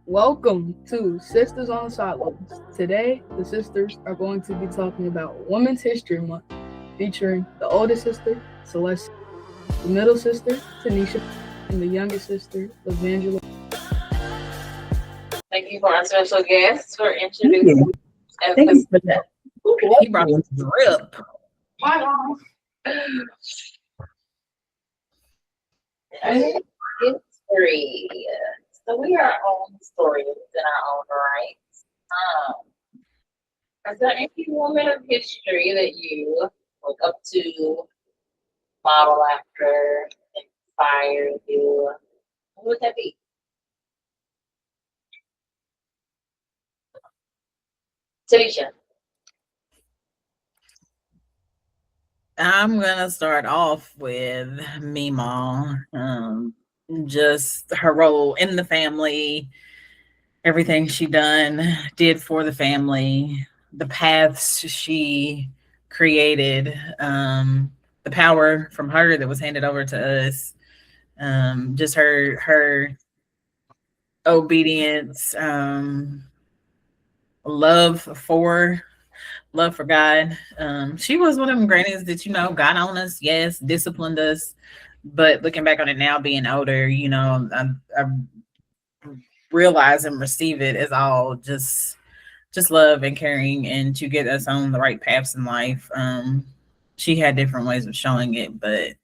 Welcome to Sisters on the Sidelines. Today, the sisters are going to be talking about Women's History Month, featuring the oldest sister, Celeste, the middle sister, Tanisha, and the youngest sister, Evangela. Thank you for our special guest for Thank introducing you. and Thank you for that. He brought the drip. history. So we are on historians in our own right. Is there any woman of history that you look up to, model after, inspire you? Who would that be? Tanisha. I'm gonna start off with Meemaw. Just her role in the family, everything she did for the family, the paths she created, the power from her that was handed over to us. Just her obedience, love for love for God. She was one of them grannies that, got on us, yes, disciplined us. But looking back on it now, being older, I realize and receive it as all just love and caring and to get us on the right paths in life. She had different ways of showing it, but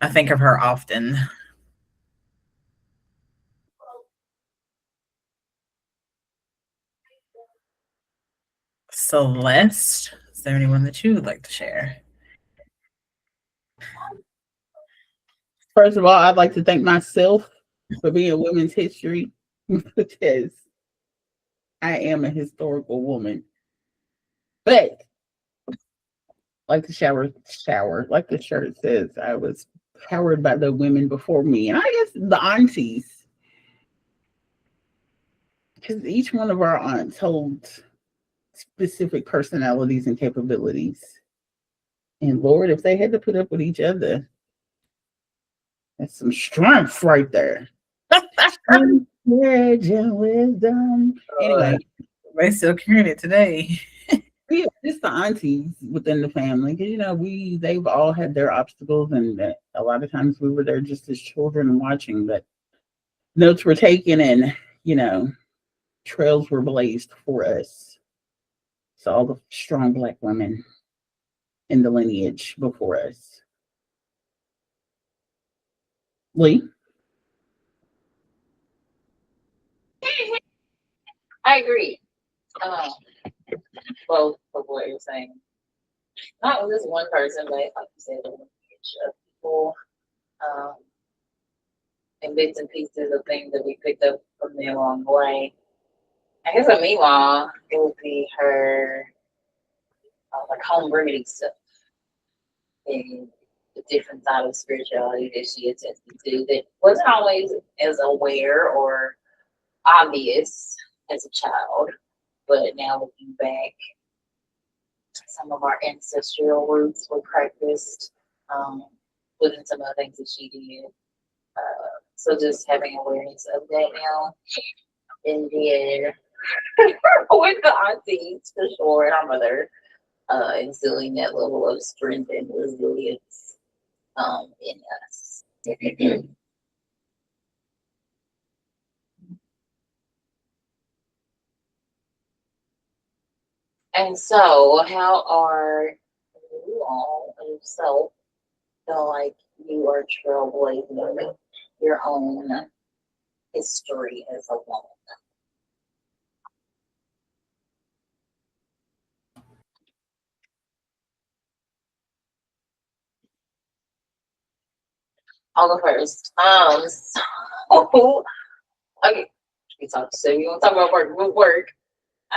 I think of her often. Celeste, is there anyone that you would like to share? First of all, I'd like to thank myself for being a women's history because I am a historical woman. But like the like the shirt says, I was powered by the women before me. And I guess the aunties, because each one of our aunts holds specific personalities and capabilities. And Lord, if they had to put up with each other, that's some strength right there. Courage and wisdom. Anyway, They still carrying it today. yeah, just the aunties within the family. Because they've all had their obstacles, and a lot of times we were there just as children watching. But notes were taken, and you know, trails were blazed for us. So all the strong Black women in the lineage before us. Lee. I agree. Um, both of what you're saying. Not with this one person, but like you said, a lineage of people. Um, and bits and pieces of things that we picked up from them along the way. I guess a meanwhile, it would be her like home remedy stuff and the different side of spirituality that she attested to that wasn't always as aware or obvious as a child. But now looking back, some of our ancestral roots were practiced within some of the things that she did. So just having awareness of that now. And then with the aunties for sure, and our mother, instilling that level of strength and resilience in us. And so, how are you all yourself feel like you are trailblazing your own history as a woman? I'll go first. So, okay, so you want to talk about work? With work,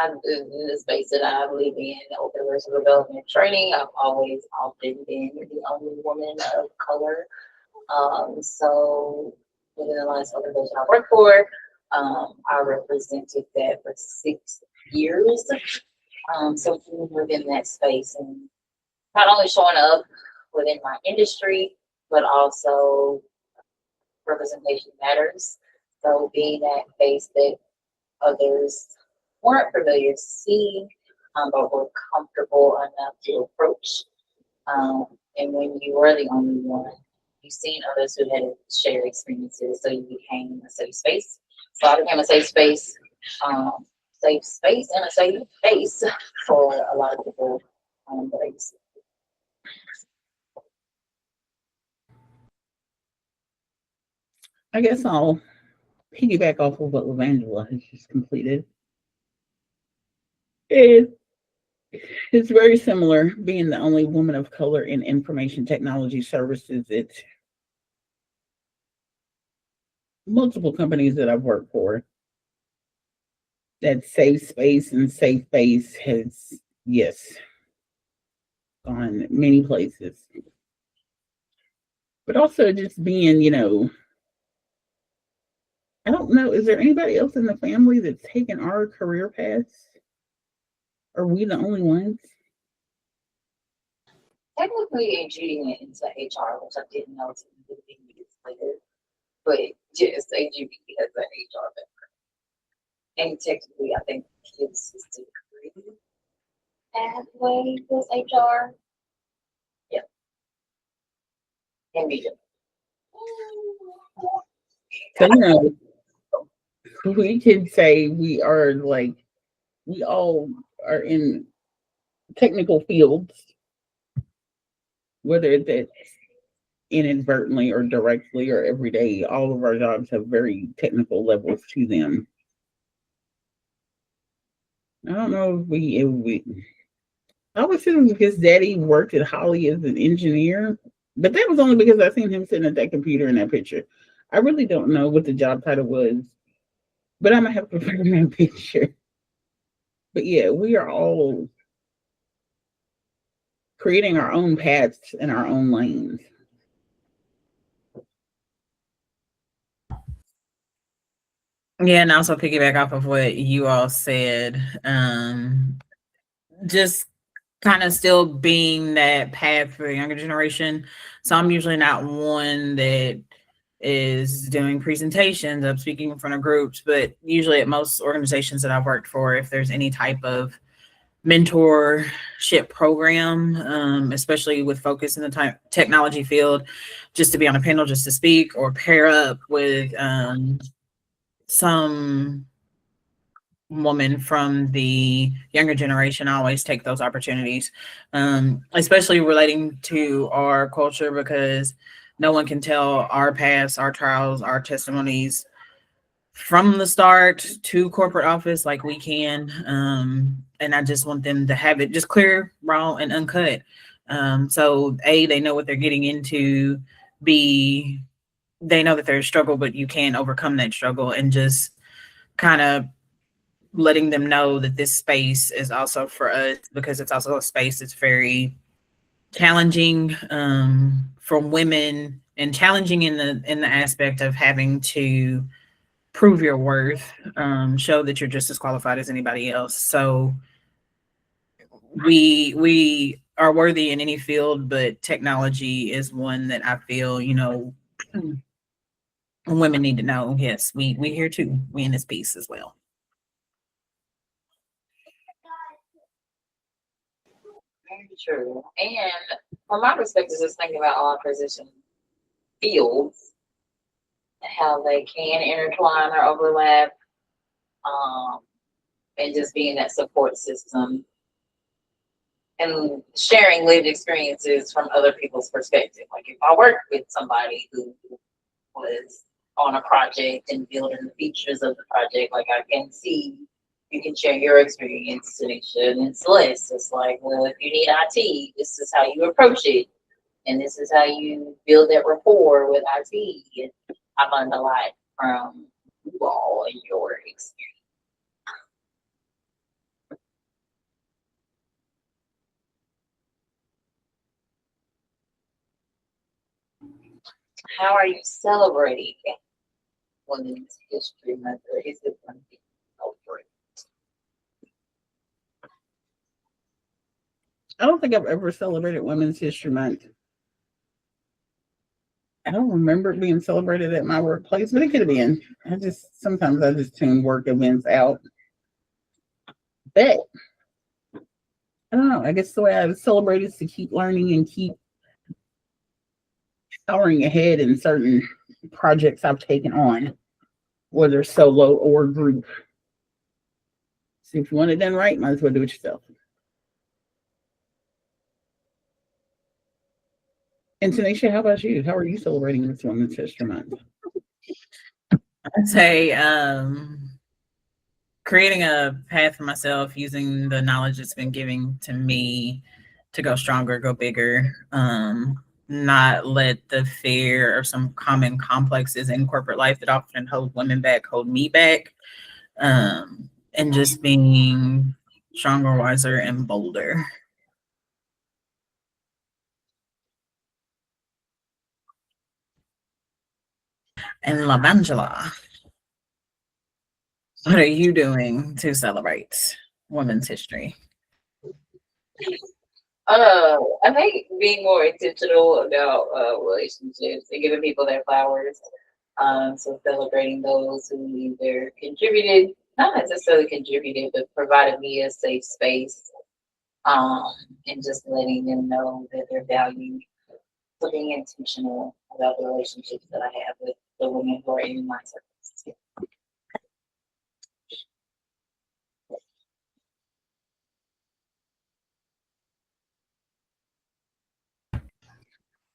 in the space that I live in, open racial development training, I've always often been the only woman of color. So within the last organization I worked for, I represented that for 6 years. So within that space and not only showing up within my industry, but also representation matters. So being that face that others weren't familiar seeing, but were comfortable enough to approach. And when you were the only one, you've seen others who had shared experiences, so you became a safe space. So I became a safe space and a safe space for a lot of people that I used to. I guess I'll piggyback off of what Lavangela has just completed. It, it's very similar, being the only woman of color in information technology services. It's multiple companies that I've worked for. That safe space and safe base has, yes, gone many places. But also just being, I don't know, is there anybody else in the family that's taken our career paths? Are we the only ones? Technically, Judy went into HR, which I didn't know until years later. But yes, AGB has an HR background. And technically, I think his degree pathway was HR. Yeah, and media. So, we can say we are like, we all are in technical fields, whether it's inadvertently or directly or every day. All of our jobs have very technical levels to them. I don't know if we I was sitting because Daddy worked at Holly as an engineer, but that was only because I seen him sitting at that computer in that picture. I really don't know what the job title was, but I'm gonna have to find that picture. But yeah, we are all creating our own paths in our own lanes. Yeah, and also piggyback off of what you all said. Just kind of still being that path for the younger generation. So I'm usually not one that is doing presentations, of speaking in front of groups, but usually at most organizations that I've worked for, if there's any type of mentorship program, especially with focus in the technology field, just to be on a panel, just to speak or pair up with some woman from the younger generation, I always take those opportunities, especially relating to our culture, because no one can tell our past, our trials, our testimonies from the start to corporate office like we can. And I just want them to have it just clear, raw, and uncut. So A, they know what they're getting into. B, they know that there's struggle, but you can overcome that struggle, and just kind of letting them know that this space is also for us, because it's also a space that's very challenging for women, and challenging in the aspect of having to prove your worth, show that you're just as qualified as anybody else. So we are worthy in any field, but technology is one that I feel, women need to know. Yes, we here too. We in this piece as well. Very true. And from my perspective, just thinking about all position fields, how they can intertwine or overlap, um, and just being that support system and sharing lived experiences from other people's perspective. Like if I work with somebody who was on a project and building the features of the project, like I can see you can share your experience, Tanisha and Celeste. It's like, well, if you need IT, this is how you approach it. And this is how you build that rapport with IT. And I learned a lot from you all and your experience. How are you celebrating Women's History Month? Or is it one thing celebrate? I don't think I've ever celebrated Women's History Month I don't remember it being celebrated at my workplace, but it could have been. Sometimes I just tune work events out. But I don't know. I guess the way I celebrate is to keep learning and keep powering ahead in certain projects I've taken on, whether solo or group. So if you want it done right, might as well do it yourself. And Tanisha, how about you? How are you celebrating this Women's History Month? I'd say creating a path for myself using the knowledge that's been given to me to go stronger, go bigger, not let the fear or some common complexes in corporate life that often hold women back hold me back, and just being stronger, wiser, and bolder. And Lavangela, what are you doing to celebrate Women's History? I think being more intentional about relationships and giving people their flowers. So celebrating those who either contributed, not necessarily contributed, but provided me a safe space. And just letting them know that they're valued. So being intentional about the relationships that I have with the women who are in my circles.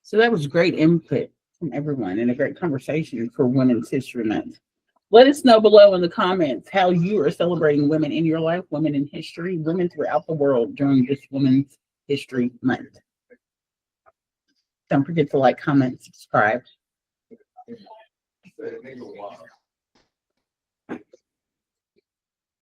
So that was great input from everyone and a great conversation for Women's History Month. Let us know below in the comments how you are celebrating women in your life, women in history, women throughout the world during this Women's History Month. Don't forget to like, comment, subscribe.